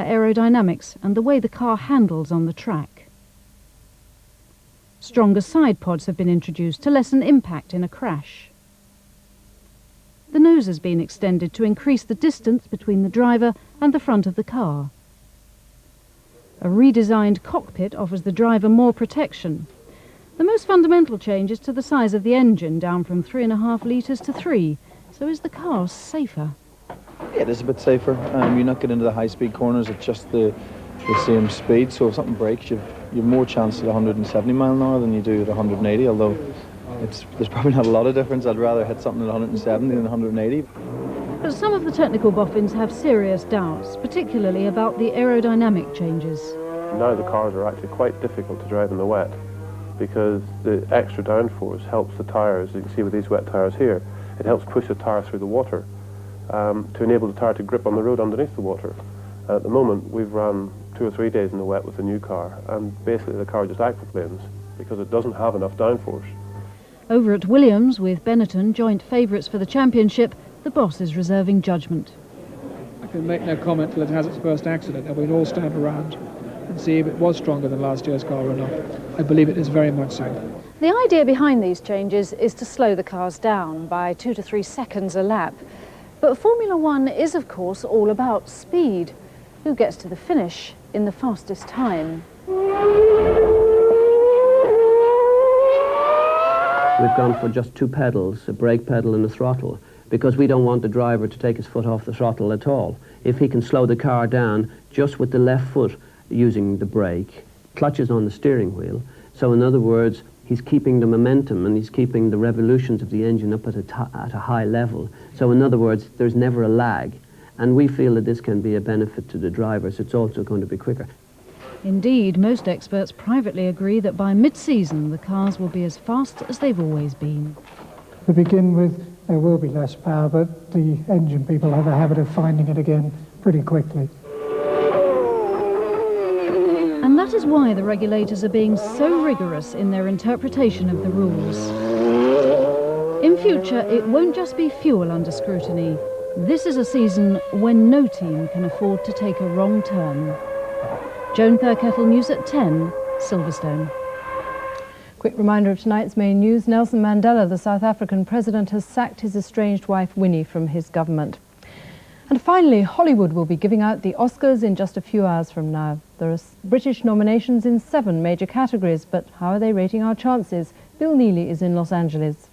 by aerodynamics and the way the car handles on the track. Stronger side pods have been introduced to lessen impact in a crash. The nose has been extended to increase the distance between the driver and the front of the car. A redesigned cockpit offers the driver more protection. The most fundamental change is to the size of the engine, down from 3.5 litres to 3. So is the car safer? Yeah, it is a bit safer. You're not getting into the high-speed corners at just the same speed. So if something breaks, you've more chance at 170 mile an hour than you do at 180. Although there's probably not a lot of difference. I'd rather hit something at 170 than 180. But some of the technical boffins have serious doubts, particularly about the aerodynamic changes. Now the cars are actually quite difficult to drive in the wet because the extra downforce helps the tyres. You can see with these wet tyres here, it helps push the tyre through the water to enable the tyre to grip on the road underneath the water. At the moment, we've run 2 or 3 days in the wet with the new car, and basically the car just aquaplanes because it doesn't have enough downforce. Over at Williams, with Benetton joint favourites for the championship, the boss is reserving judgment. I can make no comment till it has its first accident, and we'd all stand around and see if it was stronger than last year's car or not. I believe it is very much so. The idea behind these changes is to slow the cars down by 2 to 3 seconds a lap. But Formula One is, of course, all about speed. Who gets to the finish in the fastest time? We've gone for just 2 pedals, a brake pedal and a throttle, because we don't want the driver to take his foot off the throttle at all. If he can slow the car down just with the left foot using the brake, clutches on the steering wheel, so in other words, he's keeping the momentum and he's keeping the revolutions of the engine up at a high level. So in other words, there's never a lag. And we feel that this can be a benefit to the drivers. It's also going to be quicker. Indeed, most experts privately agree that by mid-season the cars will be as fast as they've always been. To begin with, there will be less power, but the engine people have a habit of finding it again pretty quickly. And that is why the regulators are being so rigorous in their interpretation of the rules. In future, it won't just be fuel under scrutiny. This is a season when no team can afford to take a wrong turn. Joan Thurkettle, News at 10, Silverstone. Quick reminder of tonight's main news. Nelson Mandela, the South African president, has sacked his estranged wife Winnie from his government. And finally, Hollywood will be giving out the Oscars in just a few hours from now. There are British nominations in 7 major categories, but how are they rating our chances? Bill Neely is in Los Angeles.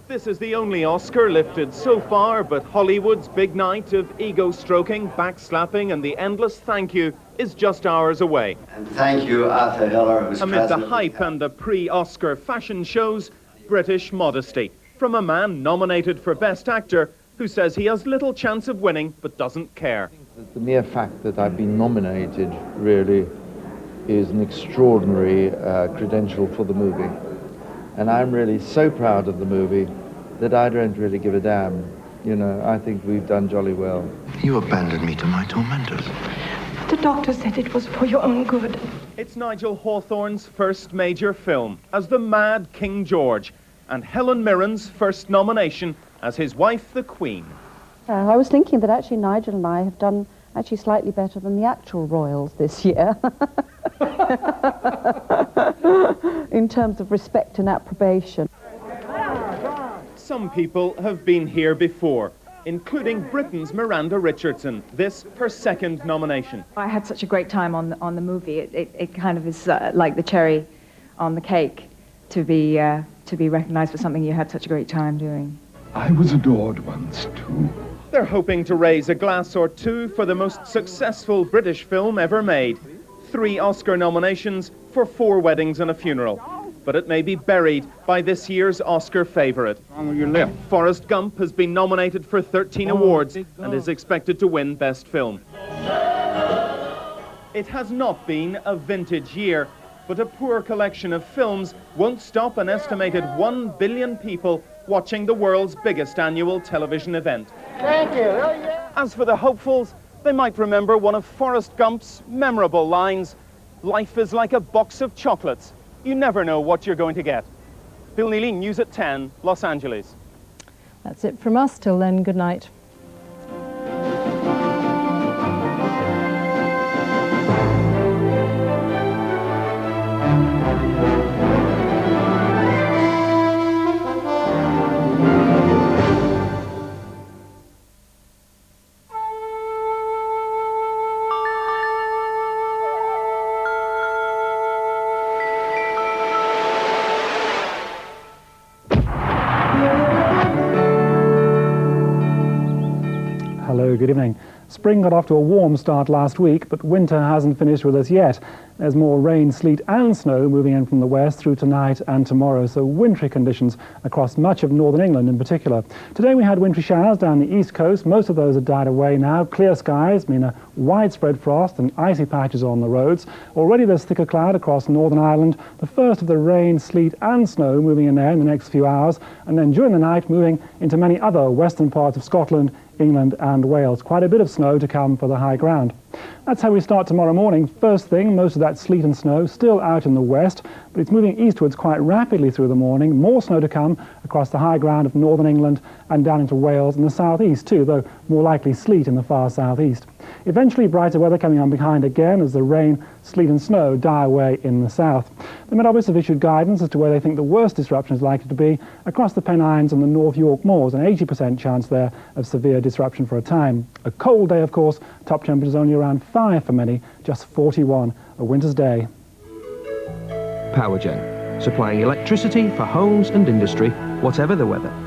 This is the only Oscar lifted so far, but Hollywood's big night of ego-stroking, backslapping and the endless thank you is just hours away. And thank you, Arthur Hiller, who's amid the hype and the pre-Oscar fashion shows, British modesty from a man nominated for Best Actor who says he has little chance of winning but doesn't care. The mere fact that I've been nominated really is an extraordinary credential for the movie. And I'm really so proud of the movie that I don't really give a damn. You know, I think we've done jolly well. You abandoned me to my tormentors. The doctor said it was for your own good. It's Nigel Hawthorne's first major film as the mad King George, and Helen Mirren's first nomination as his wife, the Queen. I was thinking that actually Nigel and I have done actually slightly better than the actual royals this year. In terms of respect and approbation. Some people have been here before, including Britain's Miranda Richardson, this her second nomination. I had such a great time on the movie. It kind of is like the cherry on the cake to be recognised for something you had such a great time doing. I was adored once, too. They're hoping to raise a glass or two for the most successful British film ever made. 3 Oscar nominations for 4 weddings and a funeral. But it may be buried by this year's Oscar favourite. Forrest Gump has been nominated for 13 awards and is expected to win Best Film. It has not been a vintage year, but a poor collection of films won't stop an estimated 1 billion people watching the world's biggest annual television event. Thank you. As for the hopefuls, they might remember one of Forrest Gump's memorable lines, "Life is like a box of chocolates. You never know what you're going to get." Bill Neely, News at 10, Los Angeles. That's it from us. Till then, good night. Spring got off to a warm start last week, but winter hasn't finished with us yet. There's more rain, sleet and snow moving in from the west through tonight and tomorrow, so wintry conditions across much of northern England in particular. Today we had wintry showers down the east coast. Most of those have died away now. Clear skies mean a widespread frost and icy patches on the roads. Already there's thicker cloud across Northern Ireland, the first of the rain, sleet and snow moving in there in the next few hours, and then during the night moving into many other western parts of Scotland, England and Wales. Quite a bit of snow to come for the high ground. That's how we start tomorrow morning. First thing, most of that sleet and snow still out in the west, but it's moving eastwards quite rapidly through the morning. More snow to come across the high ground of northern England and down into Wales and the southeast too, though more likely sleet in the far southeast. Eventually brighter weather coming on behind again as the rain, sleet and snow die away in the south. The Met Office have issued guidance as to where they think the worst disruption is likely to be across the Pennines and the North York Moors, an 80% chance there of severe disruption for a time. A cold day, of course, top temperatures only around 5 for many, just 41, a winter's day. Powergen, supplying electricity for homes and industry, whatever the weather.